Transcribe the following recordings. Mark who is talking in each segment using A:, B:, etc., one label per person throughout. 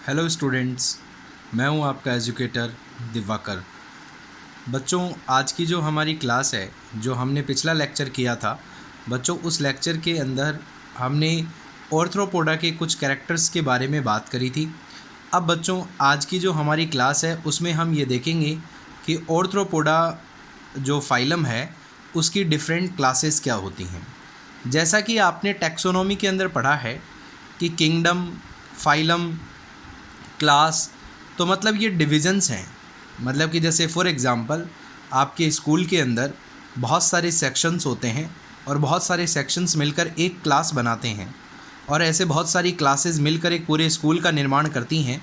A: Hello students, मैं हूं आपका एजुकेटर दिवाकर। बच्चों, आज की जो हमारी क्लास है, जो हमने पिछला लेक्चर किया था बच्चों, उस लेक्चर के अंदर हमने ऑर्थ्रोपोडा के कुछ कैरेक्टर्स के बारे में बात करी थी। अब बच्चों, आज की जो हमारी क्लास है उसमें हम ये देखेंगे कि ऑर्थ्रोपोडा जो फाइलम है उसकी डिफरेंट क्लासेस क्या होती हैं। जैसा कि आपने टैक्सोनॉमी के अंदर पढ़ा है कि किंगडम, फाइलम, क्लास, तो मतलब ये डिविज़न्स हैं। मतलब कि जैसे फॉर एग्ज़ाम्पल आपके स्कूल के अंदर बहुत सारे सेक्शंस होते हैं और बहुत सारे सेक्शंस मिलकर एक क्लास बनाते हैं और ऐसे बहुत सारी क्लासेस मिलकर एक पूरे स्कूल का निर्माण करती हैं।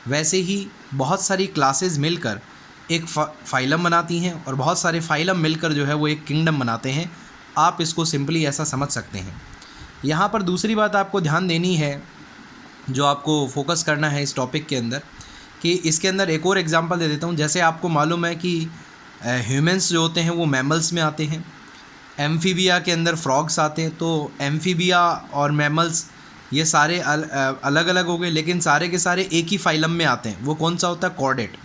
A: वैसे ही बहुत सारी क्लासेस मिलकर एक फाइलम बनाती हैं और बहुत सारे फाइलम मिलकर जो है वो एक किंगडम बनाते हैं। आप इसको सिंपली ऐसा समझ सकते हैं। यहाँ पर दूसरी बात आपको ध्यान देनी है, जो आपको फोकस करना है इस टॉपिक के अंदर, कि इसके अंदर एक और एग्जांपल दे देता हूँ। जैसे आपको मालूम है कि ह्यूमंस जो होते हैं वो मैमल्स में आते हैं, एम्फीबिया के अंदर फ्रॉग्स आते हैं। तो एम्फीबिया और मैमल्स ये सारे अलग अलग हो गए, लेकिन सारे के सारे एक ही फाइलम में आते हैं। वो कौन सा होता है? कॉर्डेट।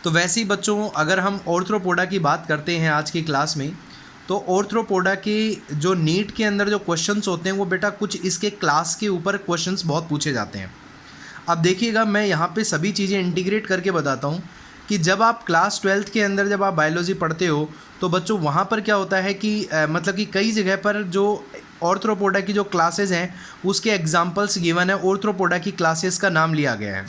A: तो वैसे ही बच्चों, अगर हम ऑर्थ्रोपोडा की बात करते हैं आज की क्लास में, तो ऑर्थ्रोपोडा के जो नीट के अंदर जो क्वेश्चंस होते हैं वो बेटा कुछ इसके क्लास के ऊपर क्वेश्चंस बहुत पूछे जाते हैं। अब देखिएगा, मैं यहाँ पे सभी चीज़ें इंटीग्रेट करके बताता हूँ कि जब आप क्लास 12th के अंदर जब आप बायोलॉजी पढ़ते हो तो बच्चों वहाँ पर क्या होता है कि मतलब कि कई जगह पर जो ऑर्थ्रोपोडा की जो क्लासेस हैं उसके एग्जाम्पल्स गिवन है, ऑर्थ्रोपोडा की क्लासेस का नाम लिया गया है।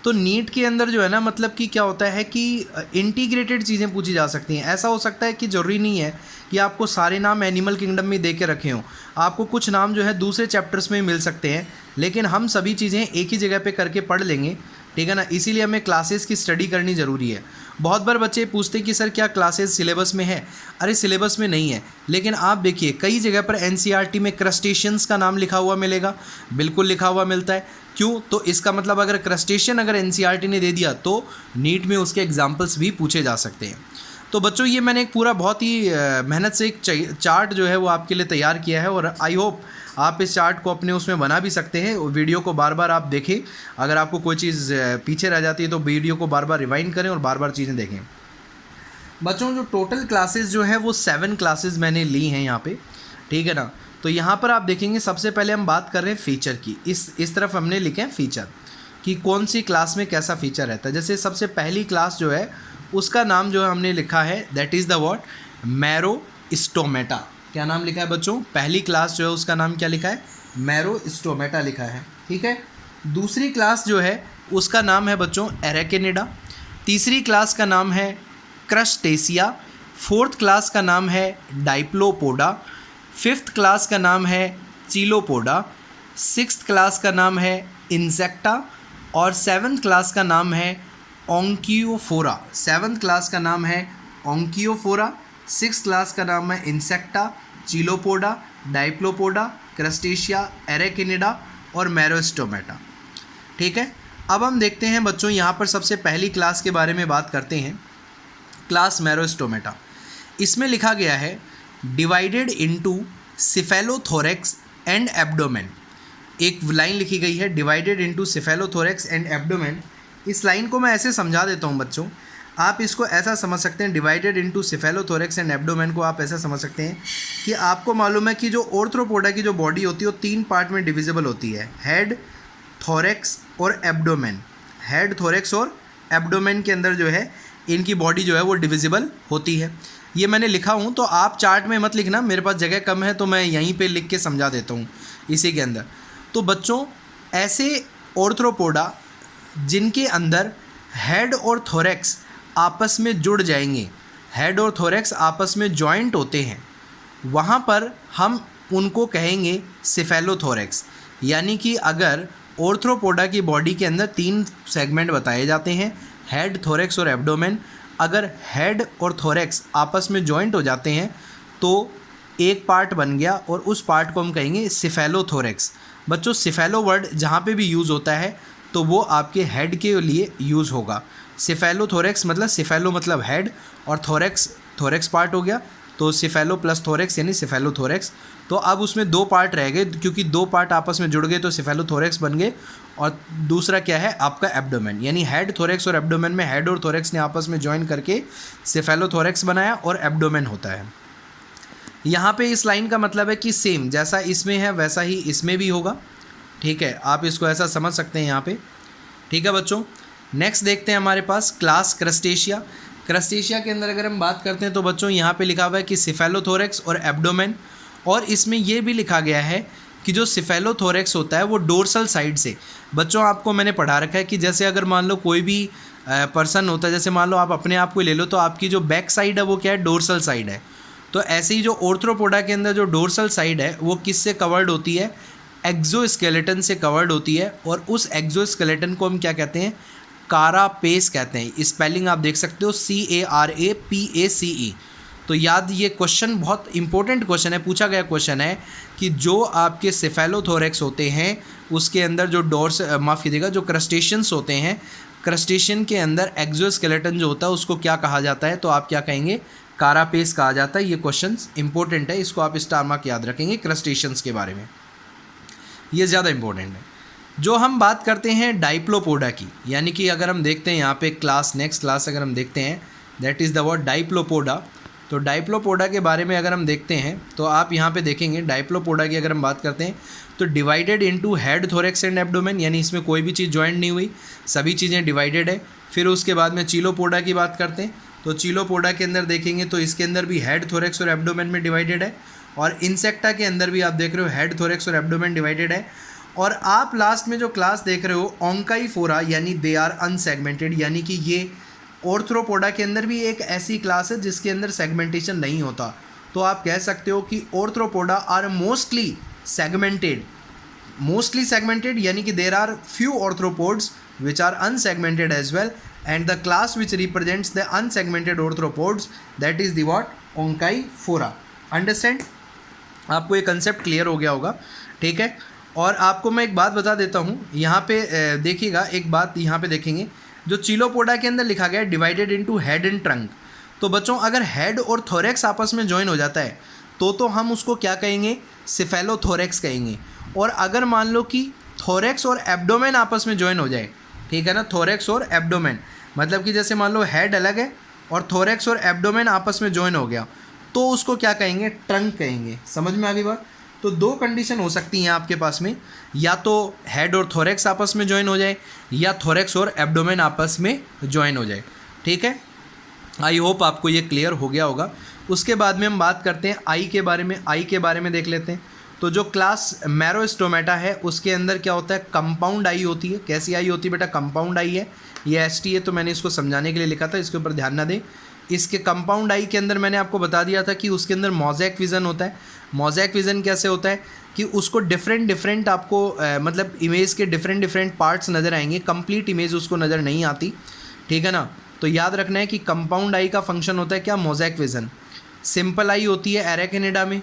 A: तो नीट के अंदर जो है ना, मतलब कि क्या होता है कि इंटीग्रेटेड चीज़ें पूछी जा सकती हैं। ऐसा हो सकता है कि ज़रूरी नहीं है कि आपको सारे नाम एनिमल किंगडम में दे के रखे हों, आपको कुछ नाम जो है दूसरे चैप्टर्स में मिल सकते हैं, लेकिन हम सभी चीज़ें एक ही जगह पे करके पढ़ लेंगे, ठीक है ना। इसीलिए हमें क्लासेस की स्टडी करनी ज़रूरी है। बहुत बार बच्चे पूछते हैं कि सर क्या क्लासेस सिलेबस में है? अरे सिलेबस में नहीं है, लेकिन आप देखिए कई जगह पर एनसीईआरटी में क्रस्टेशियंस का नाम लिखा हुआ मिलेगा, बिल्कुल लिखा हुआ मिलता है। क्यों? तो इसका मतलब अगर क्रस्टेशियन अगर एनसीईआरटी ने दे दिया तो नीट में उसके एग्जाम्पल्स भी पूछे जा सकते हैं। तो बच्चों, ये मैंने एक पूरा बहुत ही मेहनत से एक चार्ट जो है वो आपके लिए तैयार किया है और आई होप आप इस चार्ट को अपने उसमें बना भी सकते हैं। वीडियो को बार बार आप देखें, अगर आपको कोई चीज़ पीछे रह जाती है तो वीडियो को बार बार रिवाइंड करें और बार बार चीज़ें देखें। बच्चों, जो टोटल क्लासेस जो हैं वो 7 क्लासेस मैंने ली हैं यहाँ पे, ठीक है ना। तो यहाँ पर आप देखेंगे, सबसे पहले हम बात कर रहे हैं फ़ीचर की। इस तरफ हमने लिखे हैं फ़ीचर कि कौन सी क्लास में कैसा फ़ीचर रहता है। जैसे सबसे पहली क्लास जो है उसका नाम जो है हमने लिखा है, दैट इज़ द वर्ड मैरोस्टोमेटा। क्या नाम लिखा है बच्चों? पहली क्लास जो है उसका नाम क्या लिखा है? मैरोस्टोमेटा लिखा है, ठीक है। दूसरी क्लास जो है उसका नाम है बच्चों एरेकेनिडा। तीसरी क्लास का नाम है क्रस्टेसिया। फोर्थ क्लास का नाम है डाइप्लोपोडा। फिफ्थ क्लास का नाम है चिलोपोडा। सिक्स्थ क्लास का नाम है इंसेक्टा और सेवन्थ क्लास का नाम है ओंकियोफोरा। सेवन्थ क्लास का नाम है ओंकियोफोरा, सिक्स्थ क्लास का नाम है इंसेक्टा, चिलोपोडा, डाइप्लोपोडा, क्रस्टेशिया, एरेकेनिडा और मैरोस्टोमेटा, ठीक है। अब हम देखते हैं बच्चों, यहाँ पर सबसे पहली क्लास के बारे में बात करते हैं, क्लास मैरोस्टोमेटा। इसमें लिखा गया है divided into cephalothorax and abdomen. एक लाइन लिखी गई है divided into cephalothorax and abdomen. इस लाइन को मैं ऐसे समझा देता हूँ बच्चों, आप इसको ऐसा समझ सकते हैं, divided into cephalothorax and abdomen को आप ऐसा समझ सकते हैं कि आपको मालूम है कि जो ऑर्थ्रोपोडा की जो बॉडी होती है वो 3 पार्ट में डिविजिबल होती है, हेड, थोरेक्स और एब्डोमेन। हेड, थोरेक्स और एब्डोमेन के अंदर जो है इनकी बॉडी जो है वो डिविजिबल होती है। ये मैंने लिखा हूँ, तो आप चार्ट में मत लिखना, मेरे पास जगह कम है तो मैं यहीं पे लिख के समझा देता हूँ इसी के अंदर। तो बच्चों, ऐसे ऑर्थ्रोपोडा जिनके अंदर हेड और थोरेक्स आपस में जुड़ जाएंगे, हेड और थोरेक्स आपस में जॉइंट होते हैं, वहाँ पर हम उनको कहेंगे सिफेलोथोरेक्स। यानी कि अगर ऑर्थ्रोपोडा की बॉडी के अंदर 3 सेगमेंट बताए जाते हैं, हेड, थोरेक्स और एब्डोमेन, अगर हेड और थोरेक्स आपस में जॉइंट हो जाते हैं तो एक पार्ट बन गया और उस पार्ट को हम कहेंगे सिफेलोथोरेक्स। बच्चों, सिफेलो वर्ड जहाँ पे भी यूज़ होता है तो वो आपके हेड के लिए यूज़ होगा। सिफेलोथोरेक्स मतलब, सिफेलो मतलब हेड और थोरेक्स पार्ट हो गया, तो सिफेलो प्लस थोरेक्स यानी सिफेलोथोरेक्स। तो अब उसमें दो पार्ट रह गए, क्योंकि दो पार्ट आपस में जुड़ गए तो सिफेलोथोरेक्स बन गए। और दूसरा क्या है आपका एब्डोमेन, यानी हेड, थोरेक्स और एब्डोमेन में हेड और थोरेक्स ने आपस में ज्वाइन करके सिफेलोथोरेक्स बनाया और एब्डोमेन होता है। यहाँ पे इस लाइन का मतलब है कि सेम जैसा इसमें है वैसा ही इसमें भी होगा। ठीक है, आप इसको ऐसा समझ सकते हैं यहाँ पे। ठीक है बच्चों, नेक्स्ट देखते हैं हमारे पास क्लास क्रस्टेशिया। क्रस्टेशिया के अंदर अगर हम बात करते हैं तो बच्चों यहाँ पे लिखा हुआ है कि सिफेलोथोरेक्स और एब्डोमेन, और इसमें ये भी लिखा गया है कि जो सिफेलोथोरेक्स होता है वो डोर्सल साइड से। बच्चों आपको मैंने पढ़ा रखा है कि जैसे अगर मान लो कोई भी पर्सन होता है, जैसे मान लो आप अपने आप को ले लो, तो आपकी जो बैक साइड है वो क्या है, डोर्सल साइड है। तो ऐसे ही जो ऑर्थ्रोपोडा के अंदर जो डोर्सल साइड है वो किससे कवर्ड होती है, एक्सोस्केलेटन से कवर्ड होती है। और उस एक्सोस्केलेटन को हम क्या कहते हैं, कारापेस कहते हैं। स्पेलिंग आप देख सकते हो CARAPACE। तो याद, ये क्वेश्चन बहुत इंपॉर्टेंट क्वेश्चन है, पूछा गया क्वेश्चन है कि जो आपके सिफेलोथोरेक्स होते हैं उसके अंदर जो माफ़ कीजिएगा, जो क्रस्टेशियंस होते हैं, क्रस्टेशियन के अंदर एक्सोस्केलेटन जो होता है उसको क्या कहा जाता है, तो आप क्या कहेंगे, कारापेस कहा जाता है। ये क्वेश्चन इंपॉर्टेंट है, इसको आप स्टार मार्क याद रखेंगे क्रस्टेशियंस के बारे में, ये ज़्यादा इंपॉर्टेंट है। जो हम बात करते हैं डाइप्लोपोडा की, यानी कि अगर हम देखते हैं यहाँ पे क्लास, नेक्स्ट क्लास अगर हम देखते हैं, दैट इज़ द वर्ड डाइप्लोपोडा। तो डाइप्लोपोडा के बारे में अगर हम देखते हैं तो आप यहाँ पे देखेंगे डाइप्लोपोडा की अगर हम बात करते हैं तो divided into head, thorax and abdomen, यानी इसमें कोई भी चीज़ ज्वाइंट नहीं हुई, सभी चीज़ें डिवाइडेड है। फिर उसके बाद में चीलोपोडा की बात करते हैं तो चीलोपोडा के अंदर देखेंगे तो इसके अंदर भी हेड, थोरेक्स और एब्डोमेन में डिवाइडेड है। और इंसेक्टा के अंदर भी आप देख रहे हो हेड, थोरेक्स और एब्डोमेन डिवाइडेड है। और आप लास्ट में जो क्लास देख रहे हो ओंकाइफोरा, यानी दे आर अनसेगमेंटेड, यानी कि ये ऑर्थ्रोपोडा के अंदर भी एक ऐसी क्लास है जिसके अंदर सेगमेंटेशन नहीं होता। तो आप कह सकते हो कि ऑर्थ्रोपोडा आर मोस्टली सेगमेंटेड, यानी कि there are few arthropods which are unsegmented as well, and the class which represents the unsegmented arthropods that is the what, Onychophora. Understand, आपको ये कंसेप्ट क्लियर हो गया होगा। ठीक है, और आपको मैं एक बात बता देता हूँ, यहाँ पे देखिएगा, एक बात यहाँ पे देखेंगे, जो चीलोपोडा के अंदर लिखा गया है divided into head and trunk. तो बच्चों अगर हेड और थोरेक्स आपस में ज्वाइन हो जाता है तो हम उसको क्या कहेंगे, सिफेलोथोरेक्स कहेंगे। और अगर मान लो कि थोरेक्स और एब्डोमेन आपस में ज्वाइन हो जाए, ठीक है ना, थोरेक्स और एब्डोमेन, मतलब कि जैसे मान लो हेड अलग है और थोरेक्स और एब्डोमेन आपस में ज्वाइन हो गया, तो उसको क्या कहेंगे, ट्रंक कहेंगे। समझ में आ गई बात। तो दो कंडीशन हो सकती हैं आपके पास में, या तो हेड और थोरेक्स आपस में ज्वाइन हो जाए, या थोरेक्स और एब्डोमेन आपस में ज्वाइन हो जाए। ठीक है, आई होप आपको ये क्लियर हो गया होगा। उसके बाद में हम बात करते हैं आई के बारे में। आई के बारे में देख लेते हैं। तो जो क्लास मैरोस्टोमेटा है उसके अंदर क्या होता है, कंपाउंड आई होती है। कैसी आई होती है बेटा, कंपाउंड आई है। ये ST है तो मैंने इसको समझाने के लिए लिखा था, इसके ऊपर ध्यान ना दें। इसके कंपाउंड आई के अंदर मैंने आपको बता दिया था कि उसके अंदर मोज़ेक विज़न होता है। मोज़ेक विज़न कैसे होता है कि उसको डिफरेंट आपको मतलब इमेज के डिफरेंट पार्ट्स नज़र आएंगे, कंप्लीट इमेज उसको नज़र नहीं आती। ठीक है ना, तो याद रखना है कि कंपाउंड आई का फंक्शन होता है क्या, मोज़ेक विज़न। सिंपल आई होती है एरेकिनिडा में,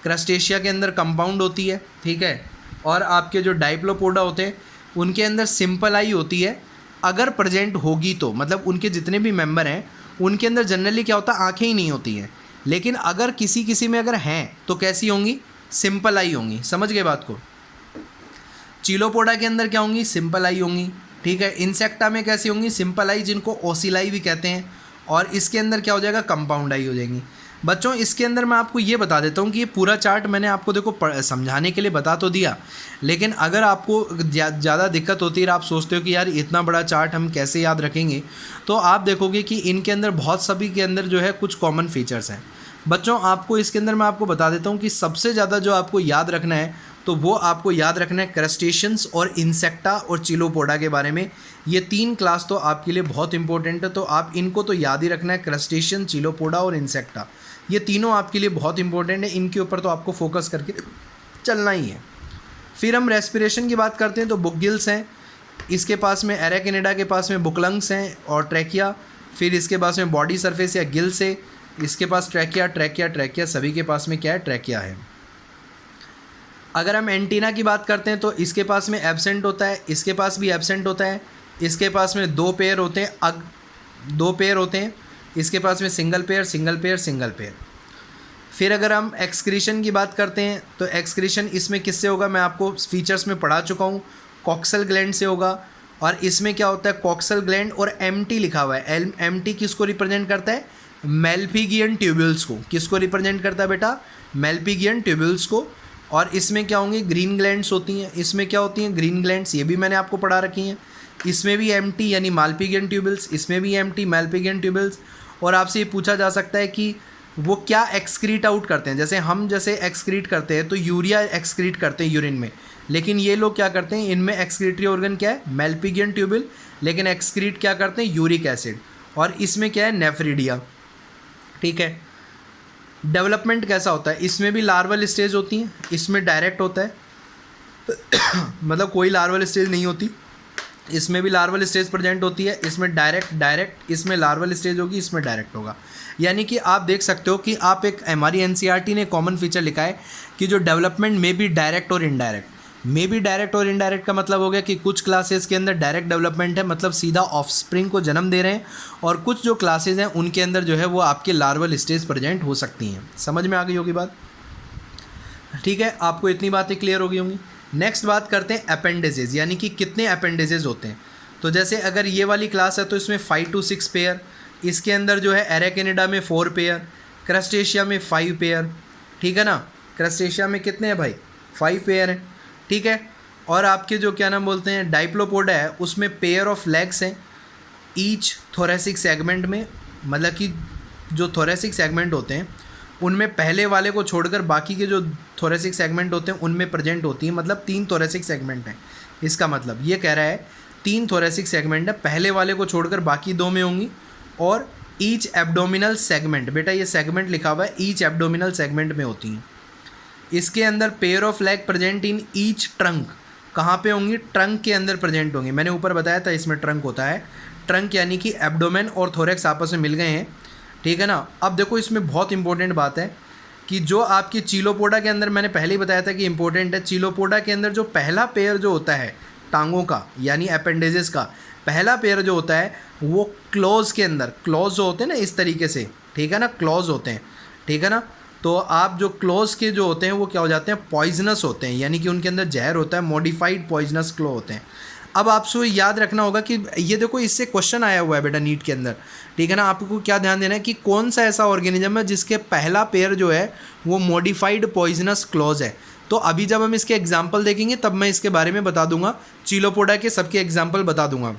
A: क्रस्टेशिया के अंदर कंपाउंड होती है। ठीक है, और आपके जो डाइप्लोपोडा होते हैं उनके अंदर सिंपल आई होती है। अगर प्रेजेंट होगी तो, मतलब उनके जितने भी मेंबर हैं उनके अंदर जनरली क्या होता है, आँखें ही नहीं होती हैं। लेकिन अगर किसी में अगर हैं तो कैसी होंगी, सिंपल आई होंगी। समझ गए बात को। चीलोपोडा के अंदर क्या होंगी, सिंपल आई होंगी। ठीक है, इंसेक्टा में कैसी होंगी, सिंपल आई, जिनको ओसिलाई भी कहते हैं। और इसके अंदर क्या हो जाएगा, कंपाउंड आई हो जाएंगी। बच्चों इसके अंदर मैं आपको ये बता देता हूँ कि ये पूरा चार्ट मैंने आपको देखो समझाने के लिए बता तो दिया, लेकिन अगर आपको ज़्यादा दिक्कत होती है, आप सोचते हो कि यार इतना बड़ा चार्ट हम कैसे याद रखेंगे, तो आप देखोगे कि इनके अंदर बहुत सभी के अंदर जो है कुछ कॉमन फीचर्स हैं। बच्चों आपको इसके अंदर मैं आपको बता देता हूँ कि सबसे ज़्यादा जो आपको याद रखना है तो वो आपको याद रखना है क्रस्टेशियंस और इंसेक्टा और चिलोपोडा के बारे में। ये तीन क्लास तो आपके लिए बहुत इंपॉर्टेंट है, तो आप इनको तो याद ही रखना है, क्रस्टेशियन, चिलोपोडा और इंसेक्टा। ये तीनों आपके लिए बहुत इंपॉर्टेंट है, इनके ऊपर तो आपको फोकस करके चलना ही है। फिर हम रेस्पिरेशन की बात करते हैं तो बुकगिल्स हैं, इसके पास में एरेकिनिडा के पास में बुकलंग्स हैं और ट्रैकिया। फिर इसके पास में बॉडी सरफेस या गिल्स है, इसके पास ट्रैकिया सभी के पास में क्या है, ट्रैकिया है। अगर हम एंटीना की बात करते हैं तो इसके पास में एब्सेंट होता है, इसके पास भी एब्सेंट होता है। इसके पास में दो पेयर होते हैं, इसके पास में सिंगल पेयर। फिर अगर हम एक्सक्रीशन की बात करते हैं तो एक्सक्रीशन इसमें किससे होगा, मैं आपको फीचर्स में पढ़ा चुका हूँ, कॉक्सल ग्लैंड से होगा। और इसमें क्या होता है, कॉक्सल ग्लैंड और एमटी लिखा हुआ है। एमटी किसको रिप्रेजेंट करता है, मेल्पिगियन ट्यूब्यूल्स को। किसको रिप्रेजेंट करता है बेटा, मेल्पिगियन ट्यूब्यूल्स को। और इसमें क्या होंगे, ग्रीन ग्लैंड्स होती हैं। इसमें क्या होती हैं, ग्रीन ग्लैंड्स, ये भी मैंने आपको पढ़ा रखी हैं। इसमें भी एमटी यानी माल्पिगियन ट्यूबल्स, इसमें भी एमटी माल्पिगियन ट्यूबल्स। और आपसे ये पूछा जा सकता है कि वो क्या एक्सक्रीट आउट करते हैं। जैसे हम जैसे एक्सक्रीट करते हैं तो यूरिया एक्सक्रीट करते हैं यूरिन में, लेकिन ये लोग क्या करते हैं, इनमें एक्सक्रीटरी ऑर्गन क्या है, माल्पिगियन ट्यूबल, लेकिन एक्सक्रीट क्या करते हैं, यूरिक एसिड। और इसमें क्या है, नेफ्रिडिया। ठीक है, डेवलपमेंट कैसा होता है, इसमें भी लार्वल स्टेज होती हैं, इसमें डायरेक्ट होता है मतलब कोई लार्वल स्टेज नहीं होती, इसमें भी लार्वल स्टेज प्रेजेंट होती है। इसमें डायरेक्ट इसमें लार्वल स्टेज होगी, इसमें डायरेक्ट होगा। यानी कि आप देख सकते हो कि आप एक, हमारी एनसीईआरटी ने कॉमन फीचर लिखा है कि जो डेवलपमेंट में भी डायरेक्ट और इनडायरेक्ट। में भी डायरेक्ट और इनडायरेक्ट का मतलब हो गया कि कुछ क्लासेस के अंदर डायरेक्ट डेवलपमेंट है, मतलब सीधा ऑफस्प्रिंग को जन्म दे रहे हैं, और कुछ जो क्लासेस हैं उनके अंदर जो है वो आपके लार्वल स्टेज प्रेजेंट हो सकती हैं। समझ में आ गई होगी बात, ठीक है, आपको इतनी बातें क्लियर हो गई होंगी। नेक्स्ट बात करते हैं अपेंडेजेस, यानी कि कितने अपेंडेजेस होते हैं। तो जैसे अगर ये वाली क्लास है तो इसमें 5 to 6 पेयर, इसके अंदर जो है एरेकेनिडा में 4 पेयर, क्रस्टेशिया में 5 पेयर, ठीक है ना, क्रस्टेशिया में कितने हैं भाई, 5 पेयर हैं, ठीक है। और आपके जो क्या नाम बोलते हैं, डाइप्लोपोडा है, उसमें पेयर ऑफ लेग्स हैं ईच थोरेसिक सेगमेंट में, मतलब कि जो थोरेसिक सेगमेंट होते हैं उनमें पहले वाले को छोड़कर बाकी के जो थोरेसिक सेगमेंट होते हैं उनमें प्रेजेंट होती है, मतलब 3 थोरेसिक सेगमेंट हैं। इसका मतलब ये कह रहा है 3 थोरेसिक सेगमेंट है, पहले वाले को छोड़कर बाकी 2 में होंगी। और ईच एब्डोमिनल सेगमेंट, बेटा ये सेगमेंट लिखा हुआ है, ईच एब्डोमिनल सेगमेंट में होती हैं। इसके अंदर pair of leg present in each trunk, कहाँ पे होंगी, ट्रंक के अंदर प्रेजेंट होंगी। मैंने ऊपर बताया था इसमें ट्रंक होता है, ट्रंक यानी कि एब्डोमेन और थोरेक्स आपस में मिल गए हैं, ठीक है ना। अब देखो इसमें बहुत इंपॉर्टेंट बात है कि जो आपकी चीलोपोडा के अंदर, मैंने पहले ही बताया था कि इंपॉर्टेंट है, चीलोपोडा के अंदर जो पहला पेयर जो होता है टांगों का यानी अपेंडेजेस का पहला पेयर जो होता है वो क्लॉज के अंदर, क्लॉज जो होते हैं ना इस तरीके से, ठीक है ना, क्लॉज होते हैं, ठीक है ना। तो आप जो क्लॉज के जो होते हैं वो क्या हो जाते हैं, पॉइजनस होते हैं, यानी कि उनके अंदर जहर होता है, मॉडिफाइड पॉइजनस क्लो होते हैं। अब आपको याद रखना होगा कि ये देखो इससे क्वेश्चन आया हुआ है बेटा नीट के अंदर, ठीक है ना। आपको क्या ध्यान देना है कि कौन सा ऐसा ऑर्गेनिज्म है जिसके पहला पेयर जो है वो मॉडिफाइड पॉइजनस क्लॉज है। तो अभी जब हम इसके एग्जाम्पल देखेंगे तब मैं इसके बारे में बता दूंगा, चीलोपोडा के सबके एग्जाम्पल बता दूंगा।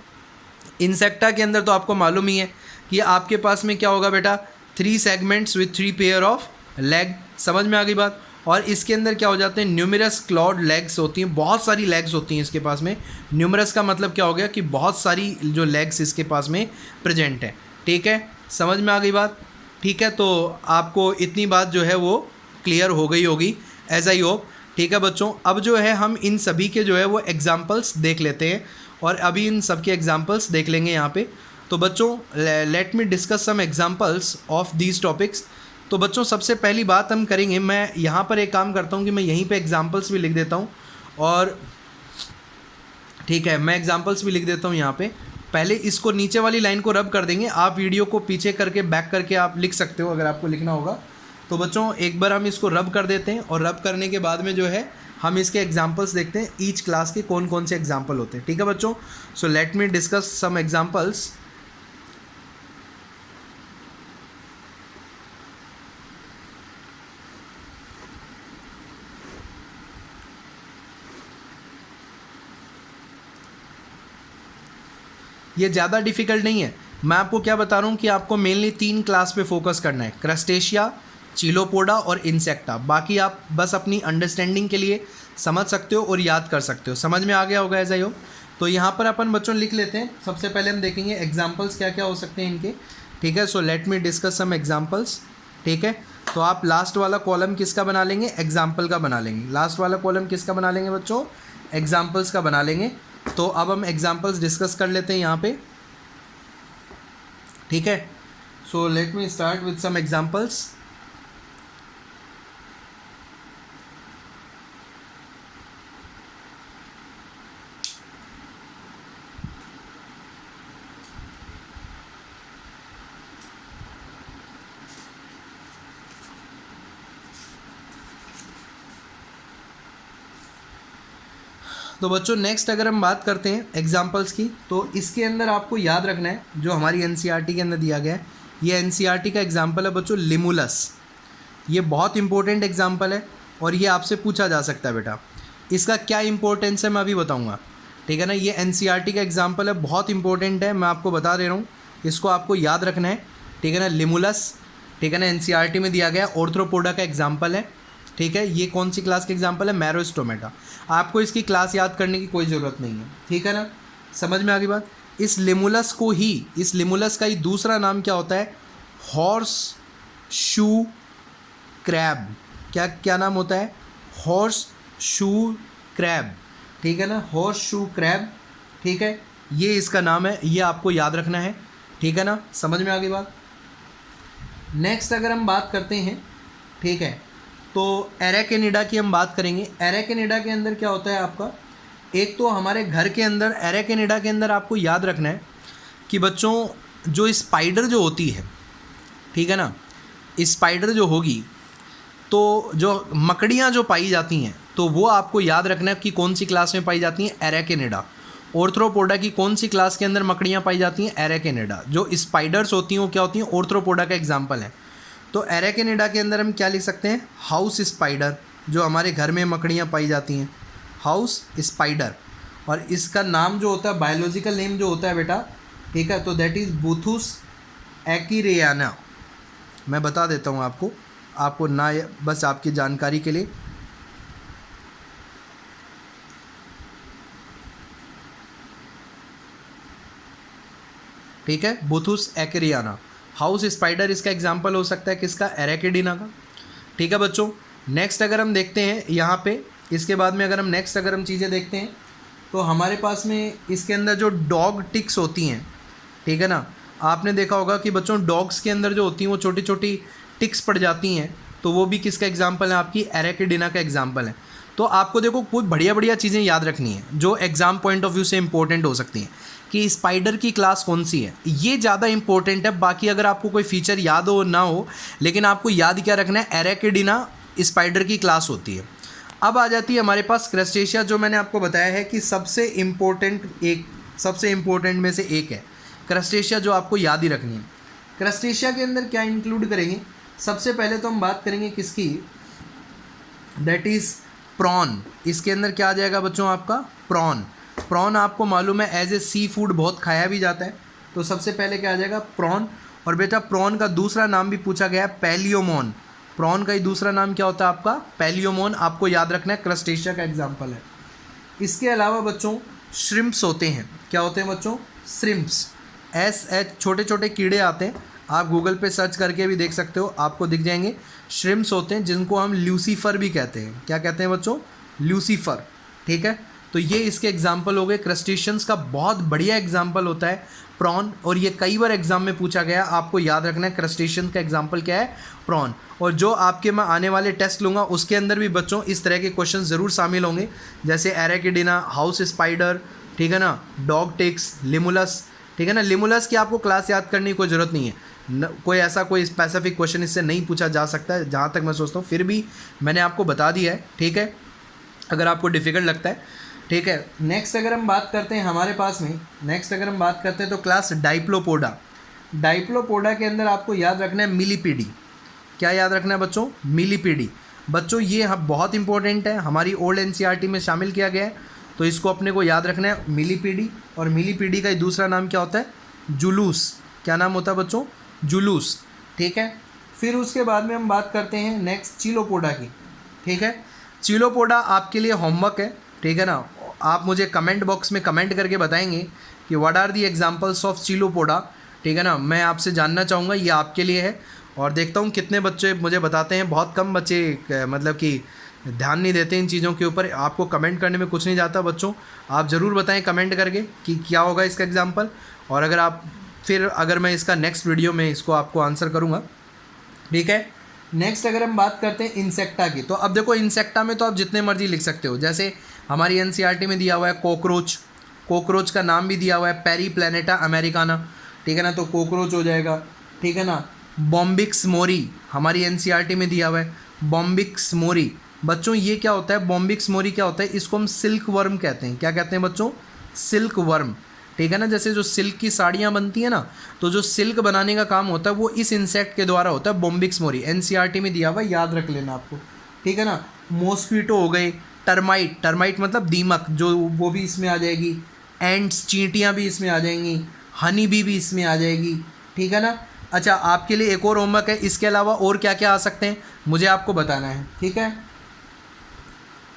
A: इंसेक्टा के अंदर तो आपको मालूम ही है कि आपके पास में क्या होगा बेटा, 3 segments with 3 pair of leg, समझ में आ गई बात। और इसके अंदर क्या हो जाते हैं, न्यूमरस क्लॉड लेग्स होती हैं, बहुत सारी लेग्स होती हैं इसके पास में। न्यूमरस का मतलब क्या हो गया कि बहुत सारी जो लेग्स इसके पास में प्रेजेंट है, ठीक है, समझ में आ गई बात, ठीक है। तो आपको इतनी बात जो है वो क्लियर हो गई होगी, एज आई होप, ठीक है बच्चों। अब जो है हम इन सभी के जो है वो एग्जाम्पल्स देख लेते हैं, और अभी इन सब के एग्जाम्पल्स देख लेंगे यहाँ पे। तो बच्चों let me discuss some examples of these topics. तो बच्चों सबसे पहली बात हम करेंगे, मैं यहाँ पर एक काम करता हूँ कि मैं यहीं पे एग्जाम्पल्स भी लिख देता हूँ, और ठीक है मैं एग्जाम्पल्स भी लिख देता हूँ यहाँ पे। पहले इसको नीचे वाली लाइन को रब कर देंगे, आप वीडियो को पीछे करके बैक करके आप लिख सकते हो अगर आपको लिखना होगा। तो बच्चों एक बार हम इसको रब कर देते हैं, और रब करने के बाद में जो है हम इसके एग्जाम्पल्स देखते हैं, ईच क्लास के कौन कौन से एग्जाम्पल होते हैं, ठीक है बच्चों। So let me discuss some examples. ये ज़्यादा डिफिकल्ट नहीं है, मैं आपको क्या बता रहा हूँ कि आपको मेनली 3 क्लास पे फोकस करना है, क्रस्टेशिया, चीलोपोडा और इंसेक्टा। बाकी आप बस अपनी अंडरस्टैंडिंग के लिए समझ सकते हो और याद कर सकते हो। समझ में आ गया होगा ऐसा ही हो। तो यहाँ पर अपन बच्चों लिख लेते हैं, सबसे पहले हम देखेंगे एग्जाम्पल्स क्या क्या हो सकते हैं इनके, ठीक है। So let me discuss some examples, ठीक है। तो आप लास्ट वाला कॉलम किसका बना लेंगे, एग्जाम्पल का बना लेंगे। लास्ट वाला कॉलम किसका बना लेंगे बच्चों, एग्जाम्पल्स का बना लेंगे। तो अब हम एग्जाम्पल्स डिस्कस कर लेते हैं यहाँ पे, ठीक है। So let me start with some examples. तो बच्चों नेक्स्ट अगर हम बात करते हैं एग्जाम्पल्स की, तो इसके अंदर आपको याद रखना है जो हमारी एनसीईआरटी के अंदर दिया गया है, ये एनसीईआरटी का एग्जाम्पल है बच्चों लिमुलस। ये बहुत इंपॉर्टेंट एग्जाम्पल है और ये आपसे पूछा जा सकता है बेटा। इसका क्या इंपॉर्टेंस है मैं अभी बताऊँगा, ठीक है ना। ये एनसीईआरटी का एग्जाम्पल है, बहुत इंपॉर्टेंट है, मैं आपको बता दे रहा हूँ, इसको आपको याद रखना है, ठीक है ना। लिमुलस, ठीक है ना, एनसीईआरटी में दिया गया ऑर्थ्रोपोडा का एग्जाम्पल है, ठीक है। ये कौन सी क्लास का एग्जाम्पल है? मैरोस्टोमेटा। आपको इसकी क्लास याद करने की कोई ज़रूरत नहीं है, ठीक है ना, समझ में आ गई बात। इस लिमुलस का ही दूसरा नाम क्या होता है? Horse shoe crab. क्या नाम होता है? हॉर्स शू क्रैब, ठीक है ना, हॉर्स शू क्रैब, ठीक है, ये इसका नाम है, ये आपको याद रखना है, ठीक है ना, समझ में आ गई बात। नेक्स्ट अगर हम बात करते हैं, ठीक है, तो एरेकेनिडा की हम बात करेंगे। एरेकेनिडा के अंदर क्या होता है आपका? एक तो हमारे घर के अंदर एरेकेनिडा के अंदर आपको याद रखना है कि बच्चों जो स्पाइडर जो होती है, ठीक है ना, स्पाइडर जो होगी तो जो मकड़ियाँ जो पाई जाती हैं तो वो आपको याद रखना है कि कौन सी क्लास में पाई जाती हैं? एरेकेनिडा। ऑर्थ्रोपोडा की कौन सी क्लास के अंदर मकड़ियाँ पाई जाती हैं? एरेकेनिडा। जो स्पाइडर्स होती हैं वो क्या होती हैं? ऑर्थ्रोपोडा का एग्जाम्पल है। तो एरेकेनिडा के अंदर हम क्या लिख सकते हैं? हाउस स्पाइडर, जो हमारे घर में मकड़ियाँ पाई जाती हैं, हाउस स्पाइडर। और इसका नाम जो होता है, बायोलॉजिकल नेम जो होता है बेटा, ठीक है, तो दैट इज़ बुथुस एक्यूरेयाना। मैं बता देता हूँ आपको ना, बस आपकी जानकारी के लिए। ठीक है, बुथुस एक्यूरेयाना, हाउस स्पाइडर इसका एग्जाम्पल हो सकता है किसका? एरेकेडिना का, ठीक है बच्चों। नेक्स्ट अगर हम देखते हैं यहाँ पे, इसके बाद में अगर हम चीज़ें देखते हैं तो हमारे पास में इसके अंदर जो डॉग टिक्स होती हैं, ठीक है ना, आपने देखा होगा कि बच्चों डॉग्स के अंदर जो होती हैं वो छोटी छोटी टिक्स पड़ जाती हैं, तो वो भी किसका एग्जाम्पल है? आपकी एरेकेडिना का एग्जाम्पल है। तो आपको देखो कुछ बढ़िया बढ़िया चीज़ें याद रखनी है जो एग्ज़ाम पॉइंट ऑफ व्यू से इंपॉर्टेंट हो सकती हैं कि स्पाइडर की क्लास कौन सी है, ये ज़्यादा इंपॉर्टेंट है। बाकी अगर आपको कोई फीचर याद हो ना हो, लेकिन आपको याद क्या रखना है? एरेकेडिना स्पाइडर की क्लास होती है। अब आ जाती है हमारे पास क्रस्टेशिया, जो मैंने आपको बताया है कि सबसे इम्पोर्टेंट में से एक है क्रस्टेशिया, जो आपको याद ही रखनी है। क्रस्टेशिया के अंदर क्या इंक्लूड करेंगे? सबसे पहले तो हम बात करेंगे किसकी? That is prawn. इसके अंदर क्या आ जाएगा बच्चों? आपका प्रॉन आपको मालूम है एज ए सी फूड बहुत खाया भी जाता है, तो सबसे पहले क्या आ जाएगा? प्रॉन। और बेटा प्रॉन का दूसरा नाम भी पूछा गया है, पैलियोमोन। प्रॉन का ही दूसरा नाम क्या होता है आपका? पैलियोमोन। आपको याद रखना है, क्रस्टेशिया का एग्जाम्पल है। इसके अलावा बच्चों श्रिम्प्स होते हैं। क्या होते हैं बच्चों? श्रिम्प्स, SH, छोटे छोटे कीड़े आते हैं, आप गूगल पे सर्च करके भी देख सकते हो, आपको दिख जाएंगे। श्रिम्प्स होते हैं जिनको हम ल्यूसीफर भी कहते हैं। क्या कहते हैं बच्चों? ल्यूसीफर, ठीक है। तो ये इसके एग्जाम्पल हो गए। क्रस्टेशियंस का बहुत बढ़िया एग्जाम्पल होता है प्रॉन, और ये कई बार एग्जाम में पूछा गया, आपको याद रखना है क्रस्टेशियंस का एग्जाम्पल क्या है? प्रॉन। और जो आपके मैं आने वाले टेस्ट लूँगा उसके अंदर भी बच्चों इस तरह के क्वेश्चन ज़रूर शामिल होंगे, जैसे एरेकेडिना, हाउस स्पाइडर, ठीक है ना, डॉग टिक्स, लिमुलस, ठीक है ना। लिमुलस की आपको क्लास याद करने की कोई ज़रूरत नहीं है, कोई स्पेसिफिक क्वेश्चन इससे नहीं पूछा जा सकता है जहाँ तक मैं सोचता हूँ, फिर भी मैंने आपको बता दिया है, ठीक है, अगर आपको डिफ़िकल्ट लगता है, ठीक है। नेक्स्ट अगर हम बात करते हैं हमारे पास में, तो क्लास डाइप्लोपोडा। डाइप्लोपोडा के अंदर आपको याद रखना है मिलीपीडी। क्या याद रखना है बच्चों? मिलीपीडी। बच्चों ये बहुत इंपॉर्टेंट है, हमारी ओल्ड एनसीईआरटी में शामिल किया गया है, तो इसको अपने को याद रखना है, मिलीपीडी। और मिलीपीडी का दूसरा नाम क्या होता है? जुलूस। क्या नाम होता है बच्चों? जुलूस, ठीक है। फिर उसके बाद में हम बात करते हैं नेक्स्ट चिलोपोडा की, ठीक है। चिलोपोडा आपके लिए होमवर्क है, ठीक है ना। आप मुझे कमेंट बॉक्स में कमेंट करके बताएंगे कि what are the examples of chilopoda, ठीक है ना। मैं आपसे जानना चाहूँगा, ये आपके लिए है। और देखता हूँ कितने बच्चे मुझे बताते हैं। बहुत कम बच्चे मतलब कि ध्यान नहीं देते इन चीज़ों के ऊपर। आपको कमेंट करने में कुछ नहीं जाता बच्चों, आप ज़रूर बताएं कमेंट करके कि क्या होगा इसका एग्जांपल। और अगर मैं इसका नेक्स्ट वीडियो में इसको आपको आंसर करूँगा, ठीक है। नेक्स्ट अगर हम बात करते हैं इंसेक्टा की, तो अब देखो इंसेक्टा में तो आप जितने मर्जी लिख सकते हो, जैसे हमारी एनसीईआरटी में दिया हुआ है कॉकरोच का नाम भी दिया हुआ है पेरीप्लैनेटा अमेरिकाना, ठीक है ना, तो कॉकरोच हो जाएगा, ठीक है ना। बॉम्बिक्स मोरी हमारी एनसीईआरटी में दिया हुआ है, बॉम्बिक्स मोरी, बच्चों ये क्या होता है, बॉम्बिक्स मोरी क्या होता है, इसको हम सिल्क वर्म कहते हैं। क्या कहते हैं बच्चों, सिल्क वर्म, ठीक है ना। जैसे जो सिल्क की साड़ियाँ बनती है ना, तो जो सिल्क बनाने का काम होता है वो इस इंसेक्ट के द्वारा होता है, बॉम्बिक्स मोरी। एनसीईआरटी में दिया हुआ है, याद रख लेना आपको, ठीक है ना। मॉस्क्वीटो हो गए, टर्माइट, टर्माइट मतलब दीमक, जो वो भी इसमें आ जाएगी। एंड्स, चींटियाँ भी इसमें आ जाएंगी। हनी बी भी इसमें आ जाएगी, ठीक है ना। अच्छा, आपके लिए एक और होमवर्क है, इसके अलावा और क्या क्या आ सकते हैं मुझे आपको बताना है, ठीक है।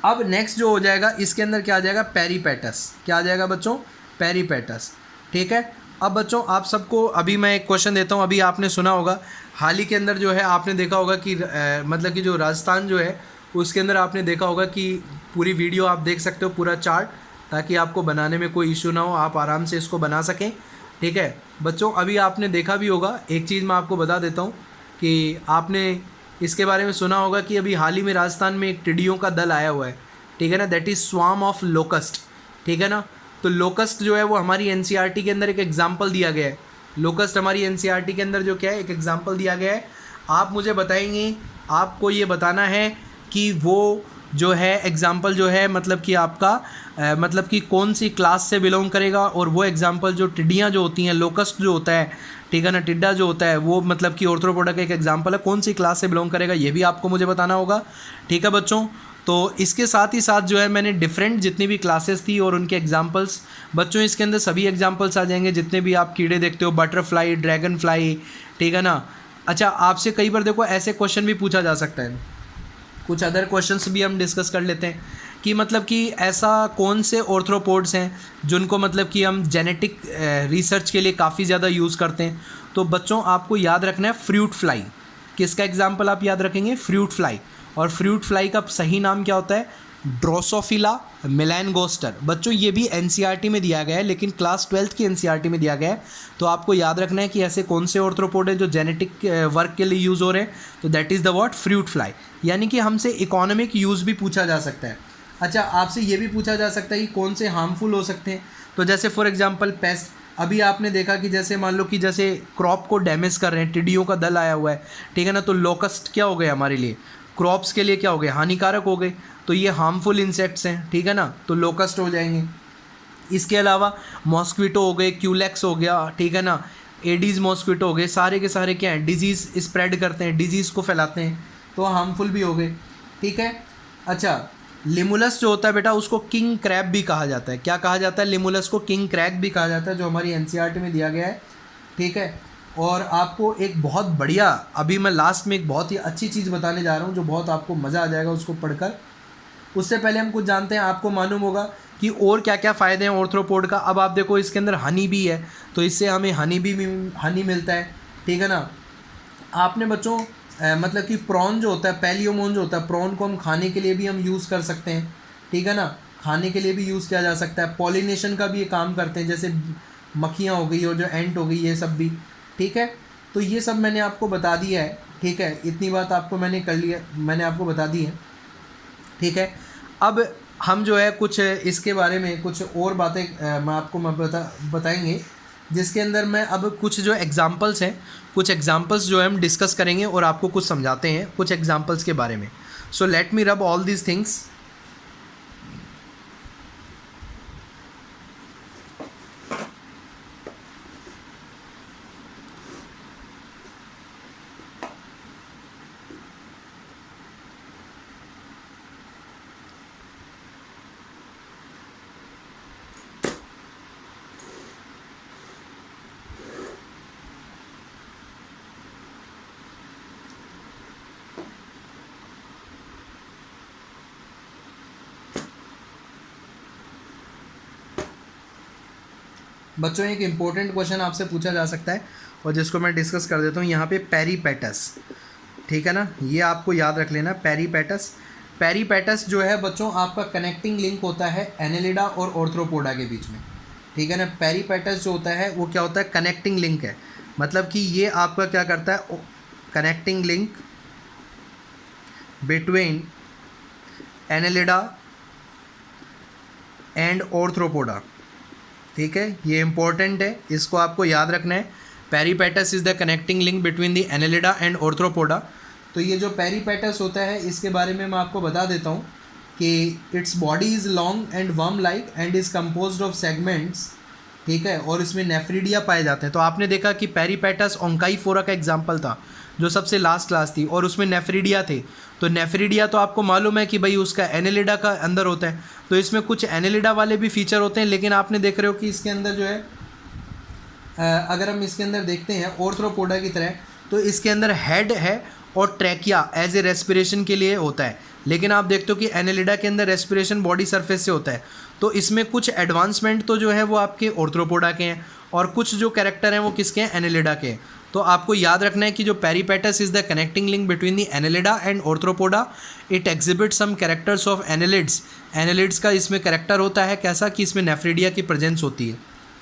A: अब नेक्स्ट जो हो जाएगा, इसके अंदर क्या आ जाएगा, पेरीपेटस। क्या आ जाएगा बच्चों, पेरीपेटस, ठीक है। अब बच्चों आप सबको अभी मैं एक क्वेश्चन देता हूँ। अभी आपने सुना होगा हाल ही के अंदर जो है, आपने देखा होगा कि मतलब कि जो राजस्थान जो है उसके अंदर आपने देखा होगा कि पूरी वीडियो आप देख सकते हो, पूरा चार्ट, ताकि आपको बनाने में कोई इशू ना हो, आप आराम से इसको बना सकें, ठीक है। बच्चों अभी आपने देखा भी होगा, एक चीज़ मैं आपको बता देता हूँ कि आपने इसके बारे में सुना होगा कि अभी हाल ही में राजस्थान में एक टिड्डियों का दल आया हुआ है, ठीक है ना, that is swarm of locust, ठीक है ना। तो लोकस्ट जो है वो हमारी एनसीईआरटी के अंदर एक एग्जाम्पल दिया गया है। लोकस्ट हमारी एनसीईआरटी के अंदर जो क्या है, एक एग्जाम्पल दिया गया है। आप मुझे बताएंगे, आपको ये बताना है कि वो जो है एग्जाम्पल जो है मतलब कि आपका मतलब कि कौन सी क्लास से बिलोंग करेगा, और वो एग्जाम्पल जो टिड्डियाँ जो होती हैं, लोकस्ट जो होता है, ठीक है ना, टिड्डा जो होता है वो मतलब कि ऑर्थ्रोपोडा का एक एग्जाम्पल है, कौन सी क्लास से बिलोंग करेगा ये भी आपको मुझे बताना होगा, ठीक है बच्चों। तो इसके साथ ही साथ जो है मैंने डिफरेंट जितनी भी क्लासेस थी और उनके एग्जाम्पल्स, बच्चों इसके अंदर सभी एग्जाम्पल्स आ जाएंगे, जितने भी आप कीड़े देखते हो, बटरफ्लाई, ड्रैगन फ्लाई, ठीक है ना। अच्छा, आपसे कई बार देखो ऐसे क्वेश्चन भी पूछा जा सकता है, कुछ अदर क्वेश्चंस भी हम डिस्कस कर लेते हैं कि मतलब कि ऐसा कौन से ऑर्थ्रोपोड्स हैं जिनको मतलब कि हम जेनेटिक रिसर्च के लिए काफ़ी ज़्यादा यूज़ करते हैं। तो बच्चों आपको याद रखना है फ्रूट फ्लाई। किसका एग्जाम्पल आप याद रखेंगे, फ्रूट फ्लाई। और फ्रूट फ्लाई का सही नाम क्या होता है, ड्रोसोफिला मेलैनगोस्टर। बच्चों ये भी एनसीईआरटी में दिया गया है, लेकिन क्लास 12th की एनसीईआरटी में दिया गया है। तो आपको याद रखना है कि ऐसे कौन से ऑर्थ्रोपोड हैं जो जेनेटिक वर्क के लिए यूज़ हो रहे हैं। तो that is the what, fruit fly. यानी कि हमसे इकोनॉमिक यूज़ भी पूछा जा सकता है। अच्छा, आपसे ये भी पूछा जा सकता है कि कौन से हार्मफुल हो सकते हैं। तो जैसे फॉर एग्जांपल पेस्ट, अभी आपने देखा कि जैसे मान लो कि जैसे क्रॉप को डैमेज कर रहे हैं, टिड्डियों का दल आया हुआ है, ठीक है ना। तो लोकस्ट क्या हो गए हमारे लिए, क्रॉप्स के लिए क्या हो गए, हानिकारक हो गए। तो ये हार्मफुल इंसेक्ट्स हैं, ठीक है ना, तो लोकस्ट हो जाएंगे। इसके अलावा मॉस्क्वीटो हो गए, क्यूलेक्स हो गया, ठीक है ना, एडीज़ मॉस्क्वीटो हो गए, सारे के सारे क्या हैं, डिजीज़ स्प्रेड करते हैं, डिजीज़ को फैलाते हैं, तो हार्मफुल भी हो गए, ठीक है। अच्छा, लिमुलस जो होता है बेटा, उसको किंग क्रैब भी कहा जाता है। क्या कहा जाता है, लिमुलस को किंग क्रैब भी कहा जाता है, जो हमारी एनसीईआरटी में दिया गया है, ठीक है। और आपको एक बहुत बढ़िया, अभी मैं लास्ट में एक बहुत ही अच्छी चीज़ बताने जा रहा हूँ, जो बहुत आपको मज़ा आ जाएगा उसको पढ़कर। उससे पहले हम कुछ जानते हैं, आपको मालूम होगा कि और क्या क्या फ़ायदे हैं ऑर्थ्रोपोड का। अब आप देखो इसके अंदर हनी भी है, तो इससे हमें हनी मिलता है, ठीक है ना। आपने बच्चों मतलब कि प्रॉन जो होता है, पैलियोमोन जो होता है, प्रॉन को हम खाने के लिए भी हम यूज़ कर सकते हैं, ठीक है ना, खाने के लिए भी यूज़ किया जा सकता है। पॉलिनेशन का भी ये काम करते हैं, जैसे मक्खियाँ हो गई और जो एंट हो गई, ये सब भी, ठीक है। तो ये सब मैंने आपको बता दिया है, ठीक है, इतनी बात आपको मैंने कर लिया, मैंने आपको बता दी है, ठीक है। अब हम जो है कुछ इसके बारे में कुछ और बातें मैं आपको बताएंगे, जिसके अंदर मैं अब कुछ जो एग्जांपल्स हैं, कुछ एग्जांपल्स जो है हम डिस्कस करेंगे और आपको कुछ समझाते हैं कुछ एग्जांपल्स के बारे में। सो लेट मी रब ऑल दीज थिंग्स। बच्चों एक इम्पोर्टेंट क्वेश्चन आपसे पूछा जा सकता है और जिसको मैं डिस्कस कर देता हूँ यहाँ पे, पेरीपेटस, ठीक है ना, ये आपको याद रख लेना। पेरीपेटस, पेरीपेटस जो है बच्चों आपका कनेक्टिंग लिंक होता है एनेलिडा और ऑर्थ्रोपोडा के बीच में, ठीक है ना। पेरीपेटस जो होता है वो क्या होता है, कनेक्टिंग लिंक है। मतलब कि ये आपका क्या करता है, connecting link between Annelida and Arthropoda, ठीक है, ये इंपॉर्टेंट है, इसको आपको याद रखना है। Peripatus is the connecting link between the annelida and Arthropoda. तो ये जो पेरीपेटस होता है इसके बारे में मैं आपको बता देता हूँ कि its body is long and worm like and is composed of segments, ठीक है, और इसमें नेफ्रिडिया पाए जाते हैं। तो आपने देखा कि पेरीपेटस ओंकाईफोरा का एग्जाम्पल था जो सबसे लास्ट क्लास थी, और उसमें नेफ्रिडिया थे। तो नेफ्रिडिया तो आपको मालूम है कि भाई उसका एनेलिडा का अंदर होता है, तो इसमें कुछ एनेलिडा वाले भी फीचर होते हैं, लेकिन आपने देख रहे हो कि इसके अंदर जो है अगर हम इसके अंदर देखते हैं ऑर्थ्रोपोडा की तरह, तो इसके अंदर हेड है और ट्रैकिया एज ए रेस्पिरेशन के लिए होता है, लेकिन आप देखते हो कि एनेलिडा के अंदर रेस्पिरेशन बॉडी सरफेस से होता है। तो इसमें कुछ एडवांसमेंट तो जो है वो आपके ऑर्थ्रोपोडा के हैं, और कुछ जो कैरेक्टर हैं वो किसके हैं, एनेलिडा के हैं। तो आपको याद रखना है कि जो peripatus is the connecting link between the annelida and arthropoda, it exhibit some characters of annelids. Annelids का इसमें कैरेक्टर होता है कैसा कि इसमें नेफ्रिडिया की प्रेजेंस होती है,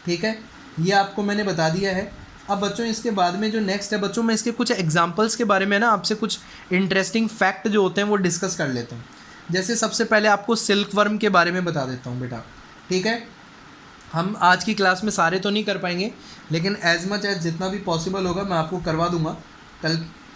A: ठीक है, ये आपको मैंने बता दिया है। अब बच्चों इसके बाद में जो नेक्स्ट है बच्चों, मैं इसके कुछ एग्जांपल्स के बारे में ना आपसे कुछ इंटरेस्टिंग फैक्ट जो होते हैं वो डिस्कस कर लेता हूँ। जैसे सबसे पहले आपको सिल्क वर्म के बारे में बता देता हूँ बेटा, ठीक है। हम आज की क्लास में सारे तो नहीं कर पाएंगे, लेकिन एज मच एज जितना भी पॉसिबल होगा मैं आपको करवा दूंगा।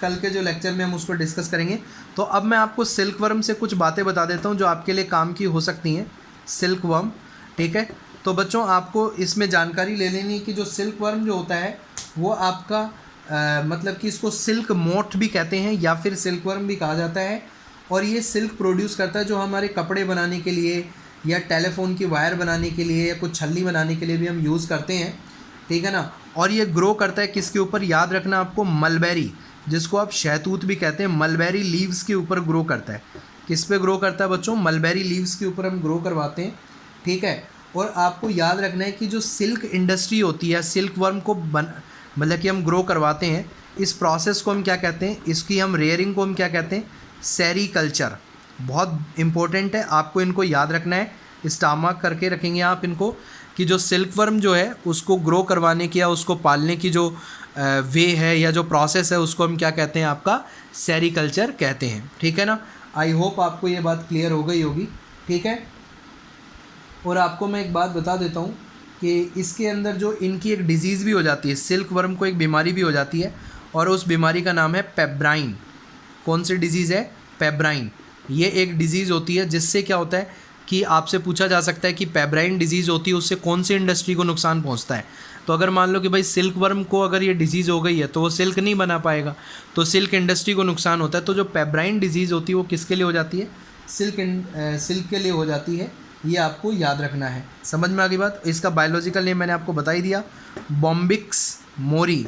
A: कल के जो लेक्चर में हम उसको डिस्कस करेंगे। तो अब मैं आपको सिल्क वर्म से कुछ बातें बता देता हूँ जो आपके लिए काम की हो सकती हैं। सिल्क वर्म, ठीक है। तो बच्चों आपको इसमें जानकारी ले लेनी है कि जो सिल्क वर्म जो होता है वो आपका मतलब कि इसको सिल्क मोथ भी कहते हैं या फिर सिल्क वर्म भी कहा जाता है, और ये सिल्क प्रोड्यूस करता है जो हमारे कपड़े बनाने के लिए या टेलीफोन की वायर बनाने के लिए या कुछ छल्ली बनाने के लिए भी हम यूज़ करते हैं, ठीक है ना। और ये ग्रो करता है किसके ऊपर, याद रखना आपको, मलबेरी, जिसको आप शहतूत भी कहते हैं, मलबेरी लीव्स के ऊपर ग्रो करता है। किस पे ग्रो करता है बच्चों, मलबेरी लीव्स के ऊपर हम ग्रो करवाते हैं, ठीक है। और आपको याद रखना है कि जो सिल्क इंडस्ट्री होती है, सिल्क वर्म को मतलब कि हम ग्रो करवाते हैं, इस प्रोसेस को हम क्या कहते हैं, इसकी हम रेयरिंग को हम क्या कहते हैं, सेरीकल्चर। बहुत इंपॉर्टेंट है, आपको इनको याद रखना है, स्टमक करके रखेंगे आप इनको, कि जो सिल्क वर्म जो है उसको ग्रो करवाने की या उसको पालने की जो वे है या जो प्रोसेस है उसको हम क्या कहते हैं, आपका सेरीकल्चर कहते हैं, ठीक है ना। आई होप आपको ये बात क्लियर हो गई होगी, ठीक है। और आपको मैं एक बात बता देता हूँ कि इसके अंदर जो इनकी एक डिजीज़ भी हो जाती है, सिल्क वर्म को एक बीमारी भी हो जाती है, और उस बीमारी का नाम है पेब्राइन। कौन सी डिजीज़ है, पेब्राइन। ये एक डिज़ीज़ होती है जिससे क्या होता है कि आपसे पूछा जा सकता है कि पेब्राइन डिजीज़ होती है उससे कौन सी इंडस्ट्री को नुकसान पहुंचता है। तो अगर मान लो कि भाई सिल्क वर्म को अगर ये डिजीज़ हो गई है तो वो सिल्क नहीं बना पाएगा, तो सिल्क इंडस्ट्री को नुकसान होता है। तो जो पेब्राइन डिजीज़ होती है वो किसके लिए हो जाती है, सिल्क के लिए हो जाती है, ये आपको याद रखना है। समझ में आ गई बात। इसका बायोलॉजिकल नेम मैंने आपको बता ही दिया, बॉम्बिक्स मोरी।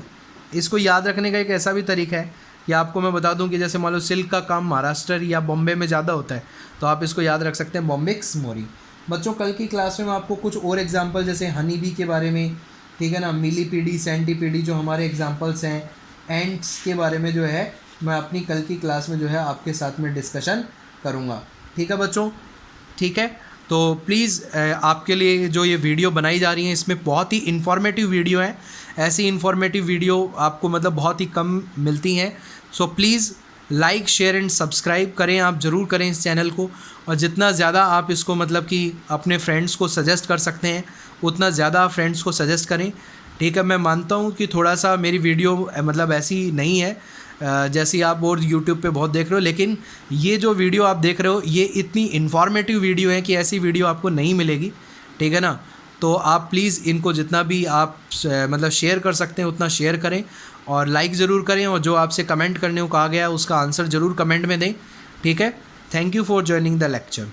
A: इसको याद रखने का एक ऐसा भी तरीका है कि आपको मैं बता दूं कि जैसे मान लो सिल्क का काम महाराष्ट्र या बॉम्बे में ज़्यादा होता है, तो आप इसको याद रख सकते हैं, बॉम्बिक्स मोरी। बच्चों कल की क्लास में मैं आपको कुछ और एग्जांपल जैसे हनी बी के बारे में, ठीक है ना, मिलीपीडी, सेंटीपीडी जो हमारे एग्जांपल्स हैं, एंट्स के बारे में जो है मैं अपनी कल की क्लास में जो है आपके साथ में डिस्कशन करूँगा, ठीक है बच्चों, ठीक है। तो प्लीज़ आपके लिए जो ये वीडियो बनाई जा रही है इसमें बहुत ही इन्फॉर्मेटिव वीडियो है। ऐसी इन्फॉर्मेटिव वीडियो आपको मतलब बहुत ही कम मिलती हैं। So please like, share and subscribe करें, आप ज़रूर करें इस चैनल को, और जितना ज़्यादा आप इसको मतलब कि अपने फ्रेंड्स को सजेस्ट कर सकते हैं उतना ज़्यादा आप फ्रेंड्स को सजेस्ट करें, ठीक है। मैं मानता हूँ कि थोड़ा सा मेरी वीडियो मतलब ऐसी नहीं है जैसी आप और यूट्यूब पे बहुत देख रहे हो, लेकिन ये जो वीडियो आप देख रहे हो ये इतनी इन्फॉर्मेटिव वीडियो है कि ऐसी वीडियो आपको नहीं मिलेगी, ठीक है ना। तो आप प्लीज़ इनको जितना भी आप मतलब शेयर कर सकते हैं उतना शेयर करें, और लाइक ज़रूर करें, और जो आपसे कमेंट करने को कहा गया है उसका आंसर ज़रूर कमेंट में दें, ठीक है। Thank you for joining the lecture.